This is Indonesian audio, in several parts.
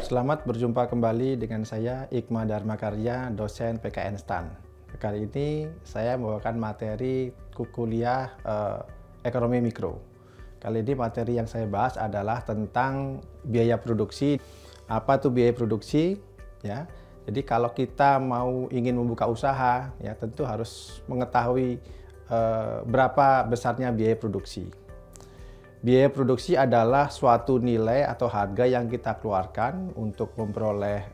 selamat berjumpa kembali dengan saya Ikma Dharmakarya, dosen PKN STAN. Kali ini saya membawakan materi kuliah ekonomi mikro. Kali ini materi yang saya bahas adalah tentang biaya produksi. Apa tuh biaya produksi? Ya, jadi kalau kita ingin membuka usaha, ya tentu harus mengetahui berapa besarnya biaya produksi. Biaya produksi adalah suatu nilai atau harga yang kita keluarkan untuk memperoleh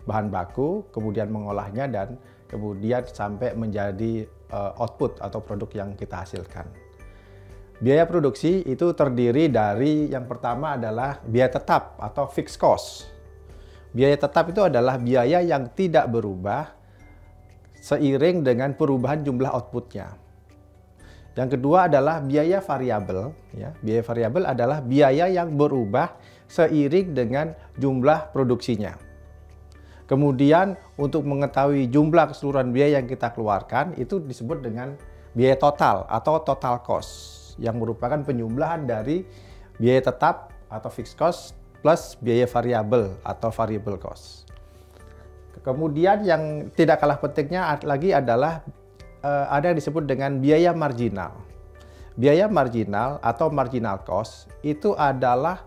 bahan baku, kemudian mengolahnya, dan kemudian sampai menjadi output atau produk yang kita hasilkan. Biaya produksi itu terdiri dari yang pertama adalah biaya tetap atau fixed cost. Biaya tetap itu adalah biaya yang tidak berubah seiring dengan perubahan jumlah outputnya. Yang kedua adalah biaya variabel. Ya. Biaya variabel adalah biaya yang berubah seiring dengan jumlah produksinya. Kemudian untuk mengetahui jumlah keseluruhan biaya yang kita keluarkan itu disebut dengan biaya total atau total cost, yang merupakan penjumlahan dari biaya tetap atau fixed cost plus biaya variabel atau variable cost. Kemudian yang tidak kalah pentingnya lagi adalah ada yang disebut dengan biaya marginal. Biaya marginal atau marginal cost itu adalah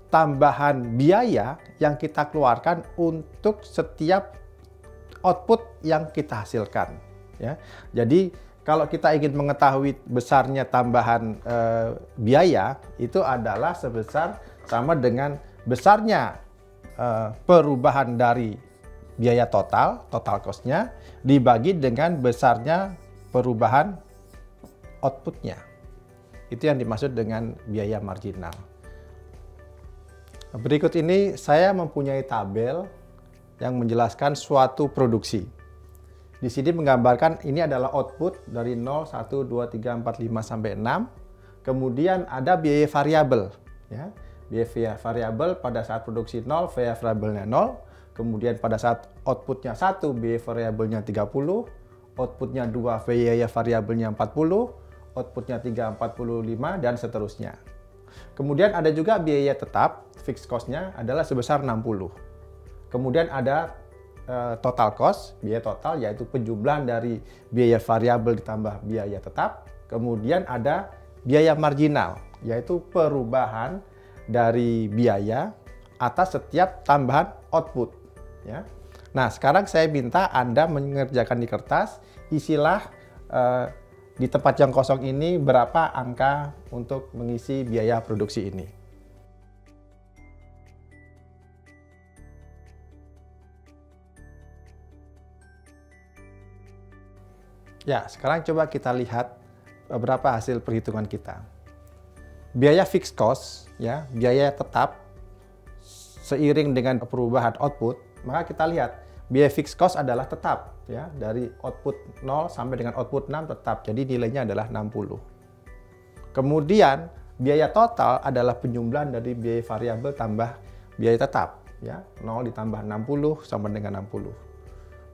tambahan biaya yang kita keluarkan untuk setiap output yang kita hasilkan. Ya. Jadi kalau kita ingin mengetahui besarnya tambahan biaya, itu adalah sama dengan besarnya perubahan dari biaya total cost-nya dibagi dengan besarnya perubahan output-nya. Itu yang dimaksud dengan biaya marginal. Berikut ini saya mempunyai tabel yang menjelaskan suatu produksi. Di sini menggambarkan ini adalah output dari 0, 1, 2, 3, 4, 5, sampai 6. Kemudian ada biaya variabel. Ya. Biaya variabel pada saat produksi 0, biaya variabelnya 0. Kemudian pada saat outputnya 1, biaya variabelnya 30, outputnya 2, biaya variabelnya 40, outputnya 3, 45, dan seterusnya. Kemudian ada juga biaya tetap, fixed cost-nya adalah sebesar 60. Kemudian ada total cost, biaya total, yaitu penjumlahan dari biaya variabel ditambah biaya tetap. Kemudian ada biaya marginal, yaitu perubahan dari biaya atas setiap tambahan output. Ya. Nah, sekarang saya minta Anda mengerjakan di kertas, isilah di tempat yang kosong ini berapa angka untuk mengisi biaya produksi ini. Ya, sekarang coba kita lihat berapa hasil perhitungan kita. Biaya fixed cost, ya, biaya tetap seiring dengan perubahan output. Maka kita lihat biaya fixed cost adalah tetap, ya, dari output 0 sampai dengan output 6 tetap. Jadi nilainya adalah 60. Kemudian biaya total adalah penjumlahan dari biaya variabel tambah biaya tetap, ya. 0 ditambah 60 sama dengan 60.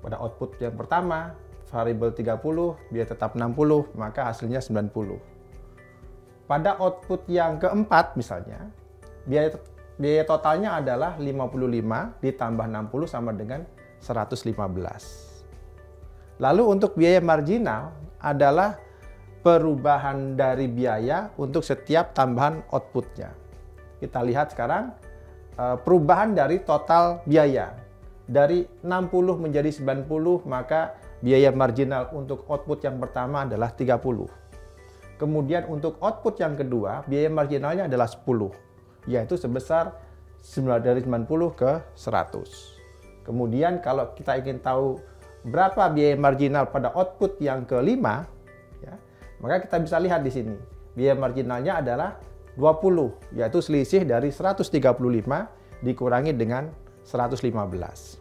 Pada output yang pertama, variabel 30, biaya tetap 60, maka hasilnya 90. Pada output yang keempat misalnya, biaya totalnya adalah 55 ditambah 60 sama dengan 115. Lalu untuk biaya marginal adalah perubahan dari biaya untuk setiap tambahan outputnya. Kita lihat sekarang perubahan dari total biaya. Dari 60 menjadi 90, maka biaya marginal untuk output yang pertama adalah 30. Kemudian untuk output yang kedua, biaya marginalnya adalah 10. Yaitu sebesar dari 90 ke 100. Kemudian kalau kita ingin tahu berapa biaya marginal pada output yang kelima, ya, maka kita bisa lihat di sini. Biaya marginalnya adalah 20, yaitu selisih dari 135 dikurangi dengan 115.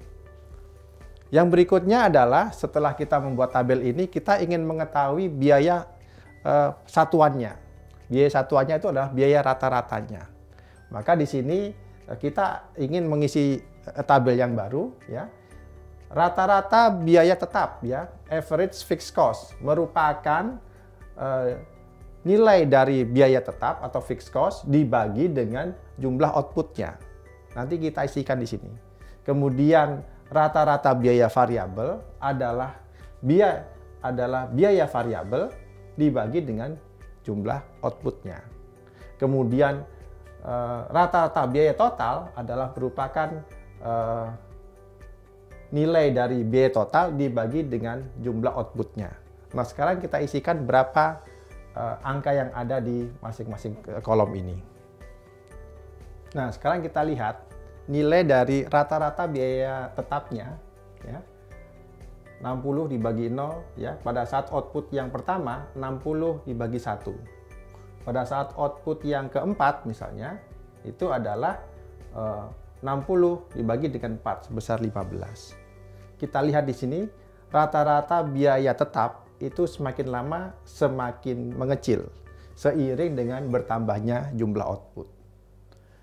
Yang berikutnya adalah setelah kita membuat tabel ini, kita ingin mengetahui biaya satuannya. Biaya satuannya itu adalah biaya rata-ratanya. Maka di sini kita ingin mengisi tabel yang baru, ya. Rata-rata biaya tetap, ya, average fixed cost, merupakan nilai dari biaya tetap atau fixed cost dibagi dengan jumlah outputnya. Nanti kita isikan di sini. Kemudian rata-rata biaya variabel adalah biaya variabel dibagi dengan jumlah outputnya. Kemudian rata-rata biaya total adalah merupakan nilai dari biaya total dibagi dengan jumlah outputnya. Nah, sekarang kita isikan berapa angka yang ada di masing-masing kolom ini. Nah, sekarang kita lihat nilai dari rata-rata biaya tetapnya, ya, 60 dibagi 0, ya. Pada saat output yang pertama, 60 dibagi 1. Pada saat output yang keempat misalnya, itu adalah 60 dibagi dengan 4, sebesar 15. Kita lihat di sini, rata-rata biaya tetap itu semakin lama semakin mengecil, seiring dengan bertambahnya jumlah output.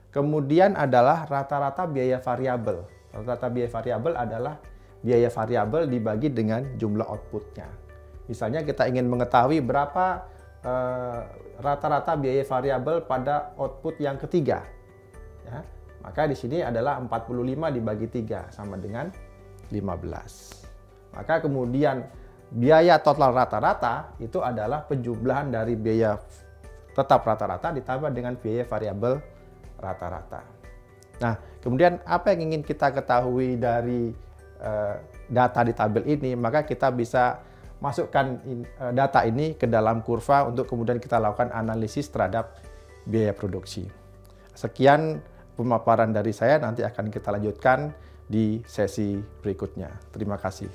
Kemudian adalah rata-rata biaya variabel. Rata-rata biaya variabel adalah biaya variabel dibagi dengan jumlah outputnya. Misalnya kita ingin mengetahui berapa rata-rata biaya variabel pada output yang ketiga. Ya, maka di sini adalah 45 dibagi 3 sama dengan 15. Maka kemudian biaya total rata-rata itu adalah penjumlahan dari biaya tetap rata-rata ditambah dengan biaya variabel rata-rata. Nah, kemudian apa yang ingin kita ketahui dari data di tabel ini, maka kita bisa masukkan data ini ke dalam kurva untuk kemudian kita lakukan analisis terhadap biaya produksi. Sekian pemaparan dari saya, nanti akan kita lanjutkan di sesi berikutnya. Terima kasih.